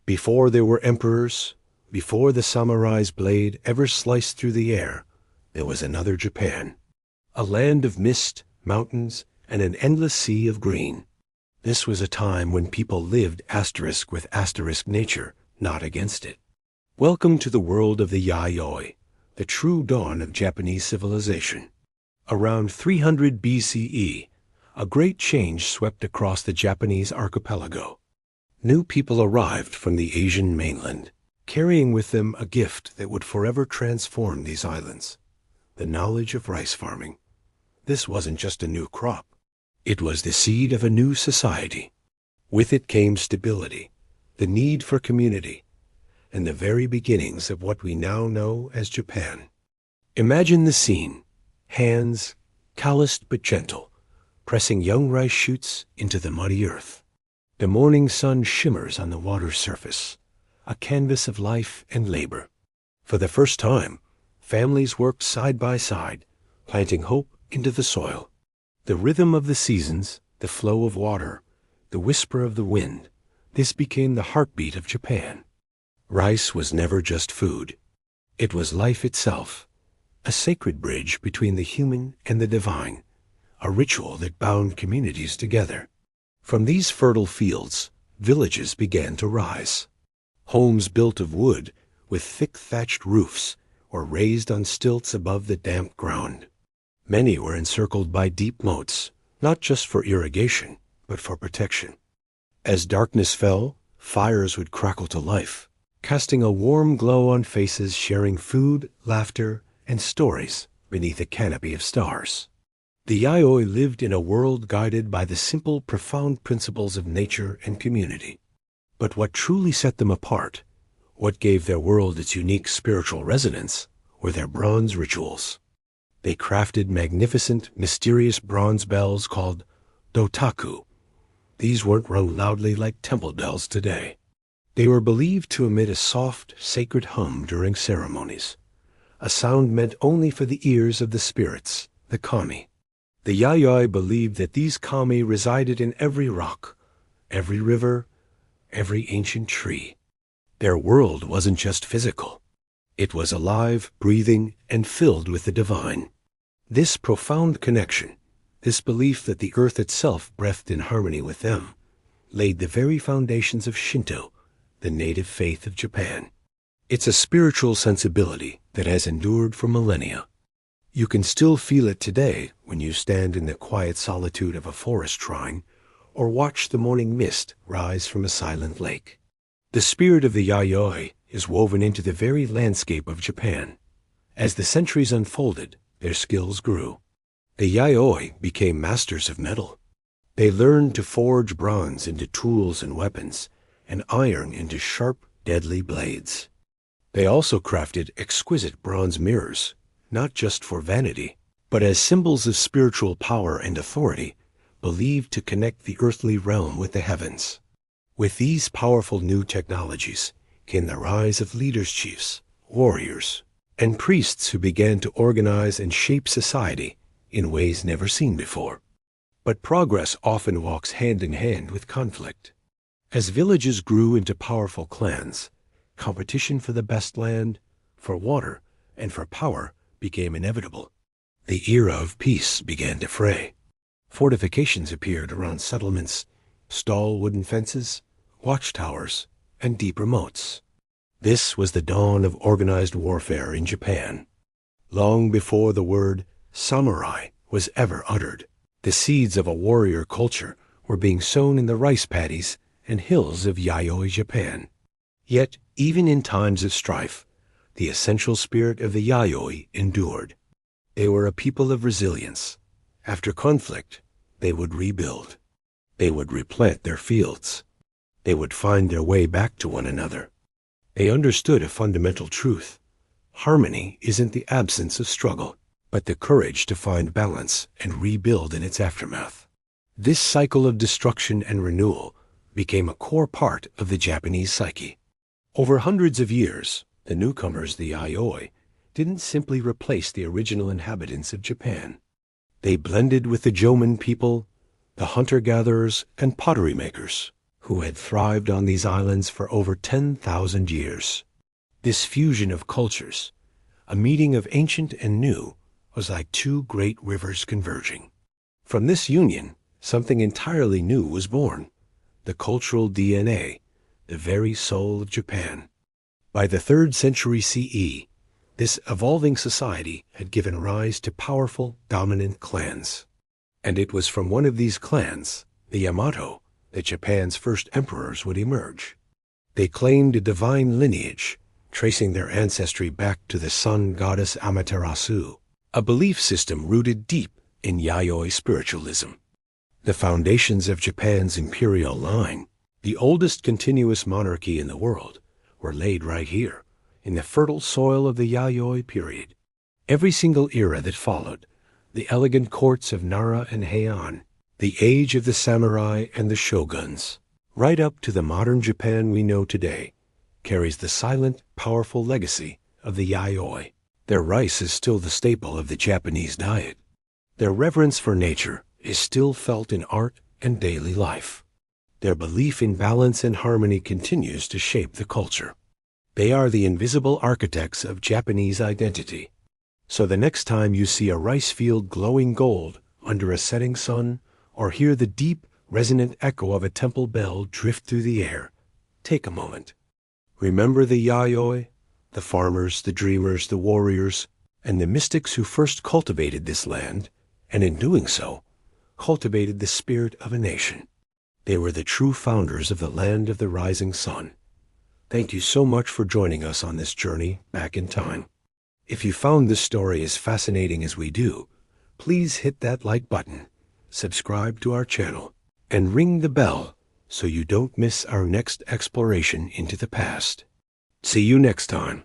Before there were emperors, before the samurai's blade ever sliced through the air, there was another Japan. A land of mist, mountains, and an endless sea of green. This was a time when people lived asterisk with asterisk nature, not against it. Welcome to the world of the Yayoi, the true dawn of Japanese civilization. Around 300 BCE, a great change swept across the Japanese archipelago. New people arrived from the Asian mainland, carrying with them a gift that would forever transform these islands: the knowledge of rice farming. This wasn't just a new crop. It was the seed of a new society. With it came stability, the need for community, and the very beginnings of what we now know as Japan. Imagine the scene: hands, calloused but gentle, pressing young rice shoots into the muddy earth. The morning sun shimmers on the water's surface, a canvas of life and labor. For the first time, families worked side by side, planting hope into the soil. The rhythm of the seasons, the flow of water, the whisper of the wind, this became the heartbeat of Japan. Rice was never just food. It was life itself, a sacred bridge between the human and the divine, a ritual that bound communities together. From these fertile fields, villages began to rise. Homes built of wood, with thick thatched roofs, or raised on stilts above the damp ground. Many were encircled by deep moats, not just for irrigation, but for protection. As darkness fell, fires would crackle to life, casting a warm glow on faces sharing food, laughter, and stories beneath a canopy of stars. The Yayoi lived in a world guided by the simple, profound principles of nature and community. But what truly set them apart, what gave their world its unique spiritual resonance, were their bronze rituals. They crafted magnificent, mysterious bronze bells called dotaku. These weren't rung loudly like temple bells today. They were believed to emit a soft, sacred hum during ceremonies, a sound meant only for the ears of the spirits, the kami. The Yayoi believed that these kami resided in every rock, every river, every ancient tree. Their world wasn't just physical. It was alive, breathing, and filled with the divine. This profound connection, this belief that the earth itself breathed in harmony with them, laid the very foundations of Shinto, the native faith of Japan. It's a spiritual sensibility that has endured for millennia. You can still feel it today when you stand in the quiet solitude of a forest shrine or watch the morning mist rise from a silent lake. The spirit of the Yayoi is woven into the very landscape of Japan. As the centuries unfolded, their skills grew. The Yayoi became masters of metal. They learned to forge bronze into tools and weapons, and iron into sharp, deadly blades. They also crafted exquisite bronze mirrors, not just for vanity, but as symbols of spiritual power and authority, believed to connect the earthly realm with the heavens. With these powerful new technologies came the rise of leaders, chiefs, warriors, and priests who began to organize and shape society in ways never seen before. But progress often walks hand in hand with conflict. As villages grew into powerful clans, competition for the best land, for water, and for power became inevitable. The era of peace began to fray. Fortifications appeared around settlements, tall wooden fences, watchtowers, and deeper moats. This was the dawn of organized warfare in Japan. Long before the word samurai was ever uttered, the seeds of a warrior culture were being sown in the rice paddies and hills of Yayoi Japan. Yet, even in times of strife, the essential spirit of the Yayoi endured. They were a people of resilience. After conflict, they would rebuild. They would replant their fields. They would find their way back to one another. They understood a fundamental truth. Harmony isn't the absence of struggle, but the courage to find balance and rebuild in its aftermath. This cycle of destruction and renewal became a core part of the Japanese psyche. Over hundreds of years, the newcomers, the Yayoi, didn't simply replace the original inhabitants of Japan. They blended with the Jomon people, the hunter-gatherers and pottery makers, who had thrived on these islands for over 10,000 years. This fusion of cultures, a meeting of ancient and new, was like two great rivers converging. From this union, something entirely new was born, the cultural DNA, the very soul of Japan. By the 3rd century CE, this evolving society had given rise to powerful, dominant clans. And it was from one of these clans, the Yamato, that Japan's first emperors would emerge. They claimed a divine lineage, tracing their ancestry back to the sun goddess Amaterasu, a belief system rooted deep in Yayoi spiritualism. The foundations of Japan's imperial line, the oldest continuous monarchy in the world, were laid right here, in the fertile soil of the Yayoi period. Every single era that followed, the elegant courts of Nara and Heian, the age of the samurai and the shoguns, right up to the modern Japan we know today, carries the silent, powerful legacy of the Yayoi. Their rice is still the staple of the Japanese diet. Their reverence for nature is still felt in art and daily life. Their belief in balance and harmony continues to shape the culture. They are the invisible architects of Japanese identity. So the next time you see a rice field glowing gold under a setting sun, or hear the deep, resonant echo of a temple bell drift through the air, take a moment. Remember the Yayoi, the farmers, the dreamers, the warriors, and the mystics who first cultivated this land, and in doing so, cultivated the spirit of a nation. They were the true founders of the land of the rising sun. Thank you so much for joining us on this journey back in time. If you found this story as fascinating as we do, please hit that like button, subscribe to our channel, and ring the bell so you don't miss our next exploration into the past. See you next time.